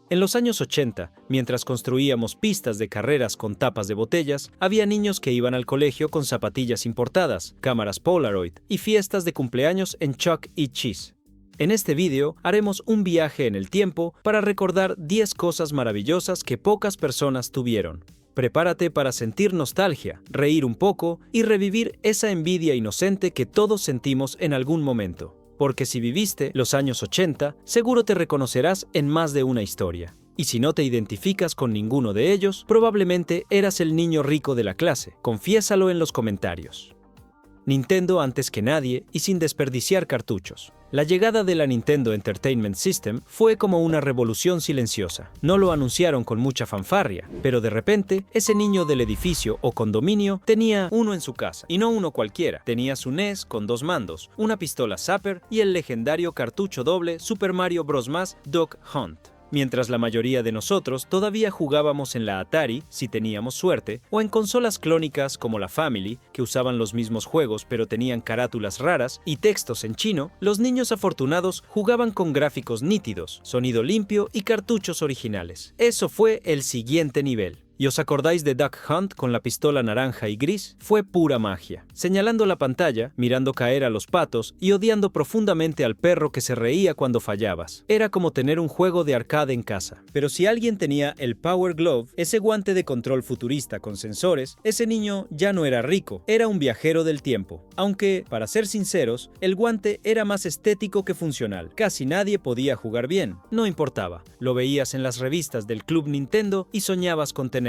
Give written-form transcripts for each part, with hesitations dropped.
En los años 80, mientras construíamos pistas de carreras con tapas de botellas, había niños que iban al colegio con zapatillas importadas, cámaras Polaroid y fiestas de cumpleaños en Chuck E. Cheese. En este vídeo haremos un viaje en el tiempo para recordar 10 cosas maravillosas que pocas personas tuvieron. Prepárate para sentir nostalgia, reír un poco y revivir esa envidia inocente que todos sentimos en algún momento. Porque si viviste los años 80, seguro te reconocerás en más de una historia. Y si no te identificas con ninguno de ellos, probablemente eras el niño rico de la clase. Confiésalo en los comentarios. Nintendo antes que nadie y sin desperdiciar cartuchos. La llegada de la Nintendo Entertainment System fue como una revolución silenciosa. No lo anunciaron con mucha fanfarria, pero de repente, ese niño del edificio o condominio tenía uno en su casa. Y no uno cualquiera. Tenía su NES con 2 mandos, una pistola Zapper y el legendario cartucho doble Super Mario Bros. Duck Hunt. Mientras la mayoría de nosotros todavía jugábamos en la Atari, si teníamos suerte, o en consolas clónicas como la Family, que usaban los mismos juegos pero tenían carátulas raras y textos en chino, los niños afortunados jugaban con gráficos nítidos, sonido limpio y cartuchos originales. Eso fue el siguiente nivel. ¿Y os acordáis de Duck Hunt con la pistola naranja y gris? Fue pura magia. Señalando la pantalla, mirando caer a los patos y odiando profundamente al perro que se reía cuando fallabas. Era como tener un juego de arcade en casa. Pero si alguien tenía el Power Glove, ese guante de control futurista con sensores, ese niño ya no era rico, era un viajero del tiempo. Aunque, para ser sinceros, el guante era más estético que funcional. Casi nadie podía jugar bien. No importaba. Lo veías en las revistas del Club Nintendo y soñabas con tenerlo.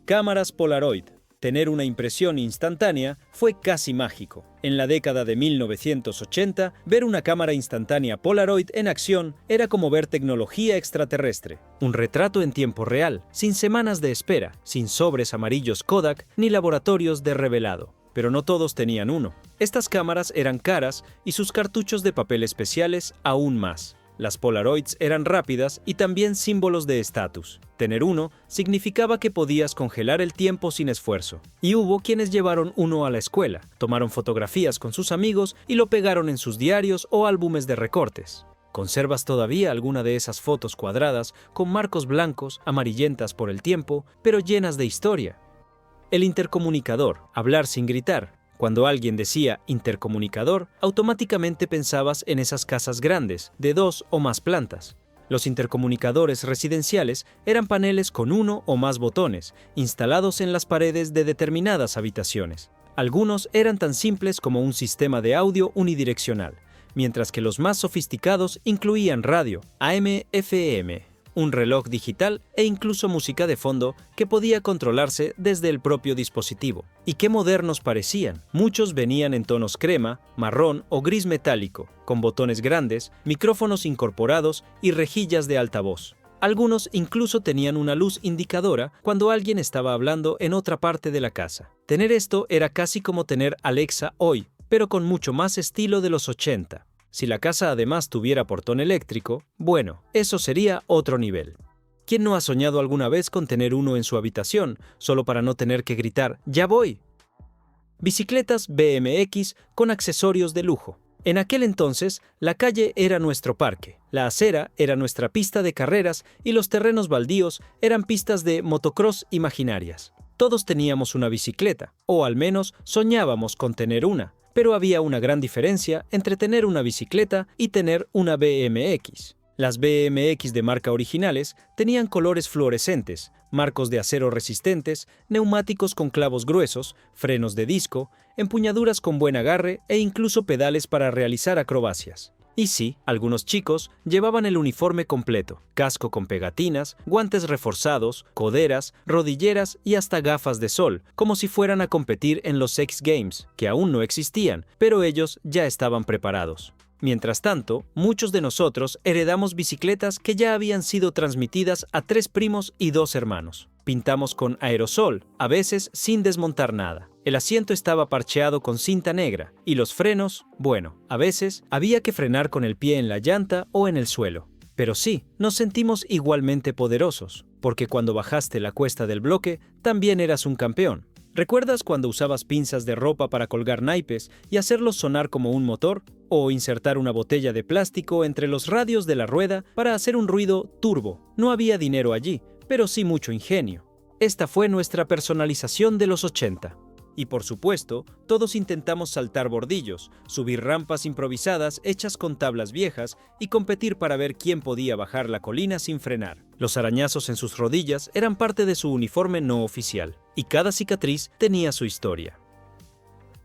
Cámaras Polaroid. Tener una impresión instantánea fue casi mágico. En la década de 1980, ver una cámara instantánea Polaroid en acción era como ver tecnología extraterrestre. Un retrato en tiempo real, sin semanas de espera, sin sobres amarillos Kodak ni laboratorios de revelado. Pero no todos tenían uno. Estas cámaras eran caras y sus cartuchos de papel especiales aún más. Las Polaroids eran rápidas y también símbolos de estatus. Tener uno significaba que podías congelar el tiempo sin esfuerzo. Y hubo quienes llevaron uno a la escuela, tomaron fotografías con sus amigos y lo pegaron en sus diarios o álbumes de recortes. ¿Conservas todavía alguna de esas fotos cuadradas con marcos blancos, amarillentas por el tiempo, pero llenas de historia? El intercomunicador, hablar sin gritar. Cuando alguien decía intercomunicador, automáticamente pensabas en esas casas grandes, de 2 o más plantas. Los intercomunicadores residenciales eran paneles con 1 o más botones, instalados en las paredes de determinadas habitaciones. Algunos eran tan simples como un sistema de audio unidireccional, mientras que los más sofisticados incluían radio, AM/FM, un reloj digital e incluso música de fondo que podía controlarse desde el propio dispositivo. Y qué modernos parecían. Muchos venían en tonos crema, marrón o gris metálico, con botones grandes, micrófonos incorporados y rejillas de altavoz. Algunos incluso tenían una luz indicadora cuando alguien estaba hablando en otra parte de la casa. Tener esto era casi como tener Alexa hoy, pero con mucho más estilo de los 80. Si la casa además tuviera portón eléctrico, bueno, eso sería otro nivel. ¿Quién no ha soñado alguna vez con tener uno en su habitación, solo para no tener que gritar ¡ya voy! Bicicletas BMX con accesorios de lujo. En aquel entonces, la calle era nuestro parque, la acera era nuestra pista de carreras y los terrenos baldíos eran pistas de motocross imaginarias. Todos teníamos una bicicleta, o al menos soñábamos con tener una. Pero había una gran diferencia entre tener una bicicleta y tener una BMX. Las BMX de marca originales tenían colores fluorescentes, marcos de acero resistentes, neumáticos con clavos gruesos, frenos de disco, empuñaduras con buen agarre e incluso pedales para realizar acrobacias. Y sí, algunos chicos llevaban el uniforme completo, casco con pegatinas, guantes reforzados, coderas, rodilleras y hasta gafas de sol, como si fueran a competir en los X Games, que aún no existían, pero ellos ya estaban preparados. Mientras tanto, muchos de nosotros heredamos bicicletas que ya habían sido transmitidas a 3 primos y 2 hermanos. Pintamos con aerosol, a veces sin desmontar nada. El asiento estaba parcheado con cinta negra y los frenos, bueno, a veces había que frenar con el pie en la llanta o en el suelo. Pero sí, nos sentimos igualmente poderosos, porque cuando bajaste la cuesta del bloque, también eras un campeón. ¿Recuerdas cuando usabas pinzas de ropa para colgar naipes y hacerlos sonar como un motor? o insertar una botella de plástico entre los radios de la rueda para hacer un ruido turbo. No había dinero allí, pero sí mucho ingenio. Esta fue nuestra personalización de los 80. Y por supuesto, todos intentamos saltar bordillos, subir rampas improvisadas hechas con tablas viejas y competir para ver quién podía bajar la colina sin frenar. Los arañazos en sus rodillas eran parte de su uniforme no oficial, y cada cicatriz tenía su historia.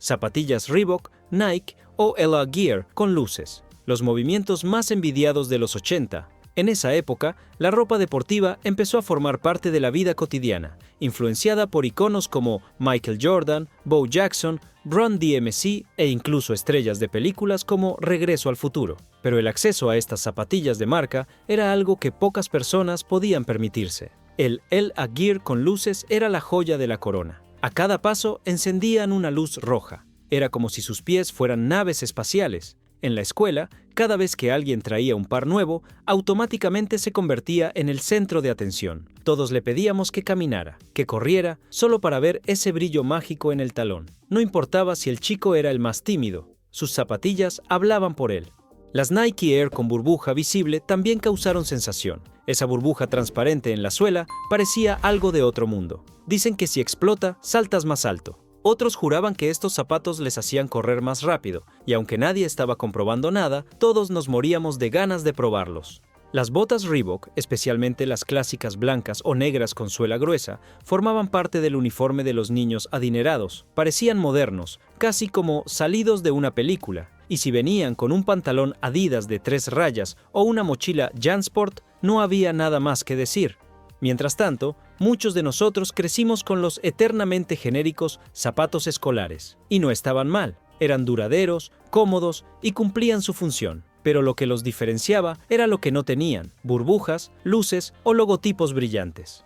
Zapatillas Reebok, Nike o Ella Gear con luces, los movimientos más envidiados de los 80. En esa época, la ropa deportiva empezó a formar parte de la vida cotidiana, influenciada por iconos como Michael Jordan, Bo Jackson, Run DMC e incluso estrellas de películas como Regreso al Futuro. Pero el acceso a estas zapatillas de marca era algo que pocas personas podían permitirse. El Ella Gear con luces era la joya de la corona. A cada paso encendían una luz roja. Era como si sus pies fueran naves espaciales. En la escuela, cada vez que alguien traía un par nuevo, automáticamente se convertía en el centro de atención. Todos le pedíamos que caminara, que corriera, solo para ver ese brillo mágico en el talón. No importaba si el chico era el más tímido, sus zapatillas hablaban por él. Las Nike Air con burbuja visible también causaron sensación. Esa burbuja transparente en la suela parecía algo de otro mundo. Dicen que si explota, saltas más alto. Otros juraban que estos zapatos les hacían correr más rápido, y aunque nadie estaba comprobando nada, todos nos moríamos de ganas de probarlos. Las botas Reebok, especialmente las clásicas blancas o negras con suela gruesa, formaban parte del uniforme de los niños adinerados. Parecían modernos, casi como salidos de una película, y si venían con un pantalón Adidas de 3 rayas o una mochila JanSport, no había nada más que decir. Mientras tanto, muchos de nosotros crecimos con los eternamente genéricos zapatos escolares. Y no estaban mal, eran duraderos, cómodos y cumplían su función. Pero lo que los diferenciaba era lo que no tenían: burbujas, luces o logotipos brillantes.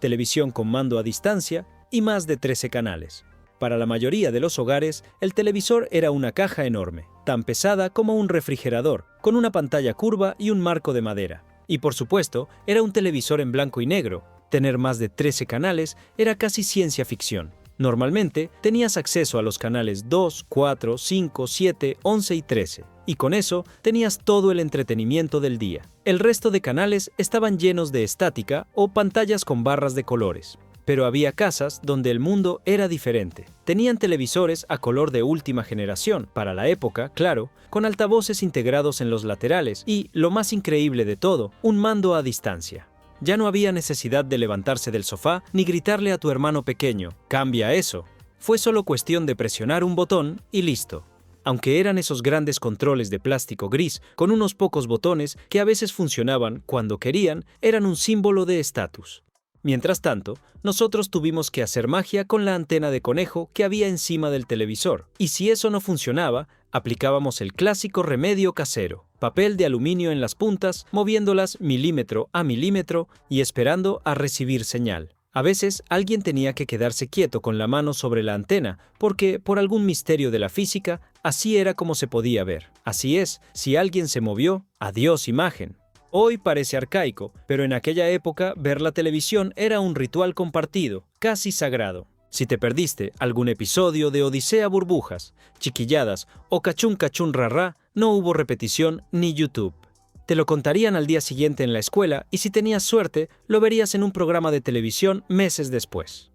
Televisión con mando a distancia y más de 13 canales. Para la mayoría de los hogares, el televisor era una caja enorme, tan pesada como un refrigerador, con una pantalla curva y un marco de madera. Y por supuesto, era un televisor en blanco y negro. Tener más de 13 canales era casi ciencia ficción. Normalmente, tenías acceso a los canales 2, 4, 5, 7, 11 y 13. Y con eso, tenías todo el entretenimiento del día. El resto de canales estaban llenos de estática o pantallas con barras de colores. Pero había casas donde el mundo era diferente. Tenían televisores a color de última generación, para la época, claro, con altavoces integrados en los laterales y, lo más increíble de todo, un mando a distancia. Ya no había necesidad de levantarse del sofá ni gritarle a tu hermano pequeño: «¡Cambia eso!». Fue solo cuestión de presionar un botón y listo. Aunque eran esos grandes controles de plástico gris con unos pocos botones que a veces funcionaban cuando querían, eran un símbolo de estatus. Mientras tanto, nosotros tuvimos que hacer magia con la antena de conejo que había encima del televisor. Y si eso no funcionaba, aplicábamos el clásico remedio casero: papel de aluminio en las puntas, moviéndolas milímetro a milímetro y esperando a recibir señal. A veces alguien tenía que quedarse quieto con la mano sobre la antena, porque, por algún misterio de la física, así era como se podía ver. Así es, si alguien se movió, adiós imagen. Hoy parece arcaico, pero en aquella época ver la televisión era un ritual compartido, casi sagrado. Si te perdiste algún episodio de Odisea Burbujas, Chiquilladas o Cachún Cachún Rarrá, no hubo repetición ni YouTube. Te lo contarían al día siguiente en la escuela y si tenías suerte, lo verías en un programa de televisión meses después.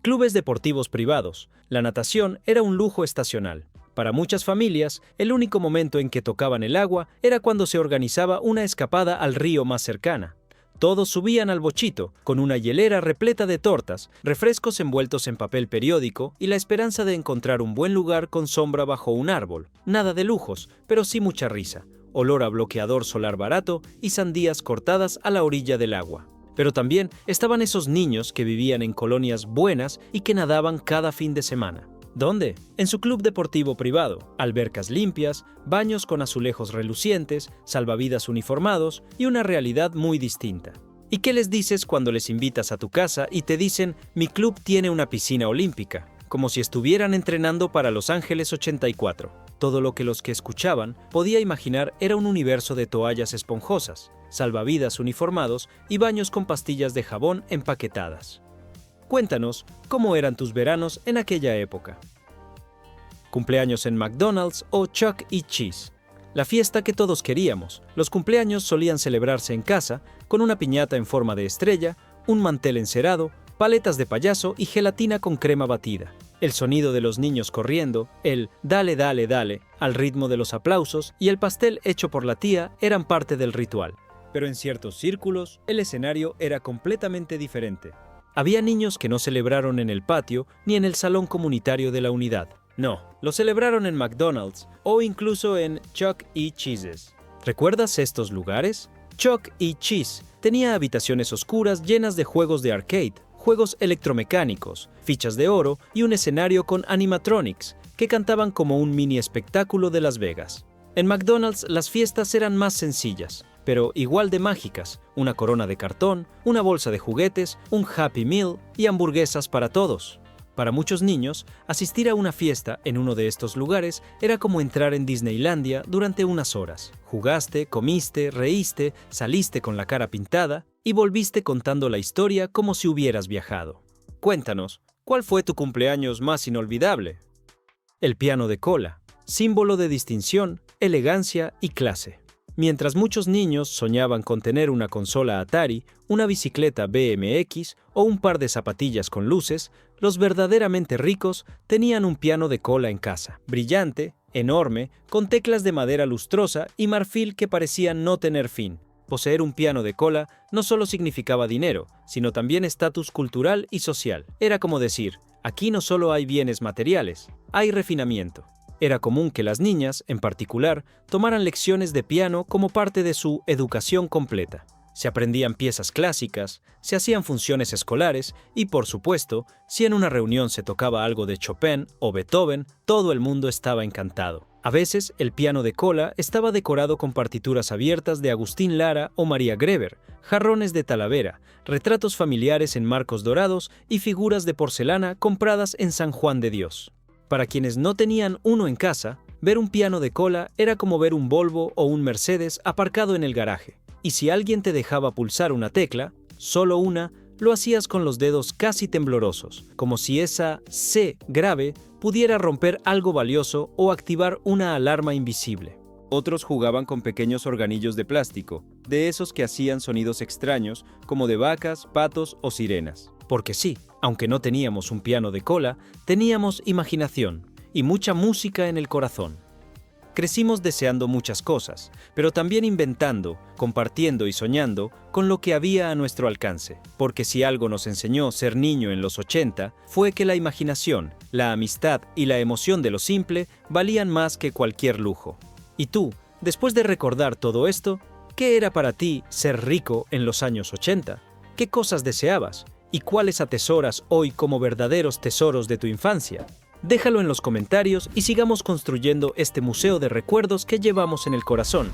Clubes deportivos privados. La natación era un lujo estacional. Para muchas familias, el único momento en que tocaban el agua era cuando se organizaba una escapada al río más cercana. Todos subían al bochito, con una hielera repleta de tortas, refrescos envueltos en papel periódico y la esperanza de encontrar un buen lugar con sombra bajo un árbol. Nada de lujos, pero sí mucha risa, olor a bloqueador solar barato y sandías cortadas a la orilla del agua. Pero también estaban esos niños que vivían en colonias buenas y que nadaban cada fin de semana. ¿Dónde? En su club deportivo privado, albercas limpias, baños con azulejos relucientes, salvavidas uniformados y una realidad muy distinta. ¿Y qué les dices cuando les invitas a tu casa y te dicen: «Mi club tiene una piscina olímpica», como si estuvieran entrenando para Los Ángeles 84? Todo lo que los que escuchaban podía imaginar era un universo de toallas esponjosas, salvavidas uniformados y baños con pastillas de jabón empaquetadas. Cuéntanos, ¿cómo eran tus veranos en aquella época? cumpleaños en McDonald's o Chuck E. Cheese. La fiesta que todos queríamos. Los cumpleaños solían celebrarse en casa, con una piñata en forma de estrella, un mantel encerado, paletas de payaso y gelatina con crema batida. El sonido de los niños corriendo, el "dale, dale, dale", al ritmo de los aplausos y el pastel hecho por la tía eran parte del ritual. Pero en ciertos círculos, el escenario era completamente diferente. Había niños que no celebraron en el patio ni en el salón comunitario de la unidad. No, lo celebraron en McDonald's o incluso en Chuck E. Cheese's. ¿Recuerdas estos lugares? Chuck E. Cheese tenía habitaciones oscuras llenas de juegos de arcade, juegos electromecánicos, fichas de oro y un escenario con animatronics que cantaban como un mini espectáculo de Las Vegas. En McDonald's las fiestas eran más sencillas, pero igual de mágicas: una corona de cartón, una bolsa de juguetes, un Happy Meal y hamburguesas para todos. Para muchos niños, asistir a una fiesta en uno de estos lugares era como entrar en Disneylandia durante unas horas. Jugaste, comiste, reíste, saliste con la cara pintada y volviste contando la historia como si hubieras viajado. Cuéntanos, ¿cuál fue tu cumpleaños más inolvidable? El piano de cola, símbolo de distinción, elegancia y clase. Mientras muchos niños soñaban con tener una consola Atari, una bicicleta BMX o un par de zapatillas con luces, los verdaderamente ricos tenían un piano de cola en casa, brillante, enorme, con teclas de madera lustrosa y marfil que parecían no tener fin. Poseer un piano de cola no solo significaba dinero, sino también estatus cultural y social. Era como decir, aquí no solo hay bienes materiales, hay refinamiento. Era común que las niñas, en particular, tomaran lecciones de piano como parte de su educación completa. Se aprendían piezas clásicas, se hacían funciones escolares y, por supuesto, si en una reunión se tocaba algo de Chopin o Beethoven, todo el mundo estaba encantado. A veces, el piano de cola estaba decorado con partituras abiertas de Agustín Lara o María Greber, jarrones de Talavera, retratos familiares en marcos dorados y figuras de porcelana compradas en San Juan de Dios. Para quienes no tenían uno en casa, ver un piano de cola era como ver un Volvo o un Mercedes aparcado en el garaje. Y si alguien te dejaba pulsar una tecla, solo una, lo hacías con los dedos casi temblorosos, como si esa C grave pudiera romper algo valioso o activar una alarma invisible. Otros jugaban con pequeños organillos de plástico, de esos que hacían sonidos extraños, como de vacas, patos o sirenas. Porque sí, aunque no teníamos un piano de cola, teníamos imaginación y mucha música en el corazón. Crecimos deseando muchas cosas, pero también inventando, compartiendo y soñando con lo que había a nuestro alcance. Porque si algo nos enseñó ser niño en los 80, fue que la imaginación, la amistad y la emoción de lo simple valían más que cualquier lujo. ¿Y tú, después de recordar todo esto, qué era para ti ser rico en los años 80? ¿Qué cosas deseabas? ¿Y cuáles atesoras hoy como verdaderos tesoros de tu infancia? Déjalo en los comentarios y sigamos construyendo este museo de recuerdos que llevamos en el corazón.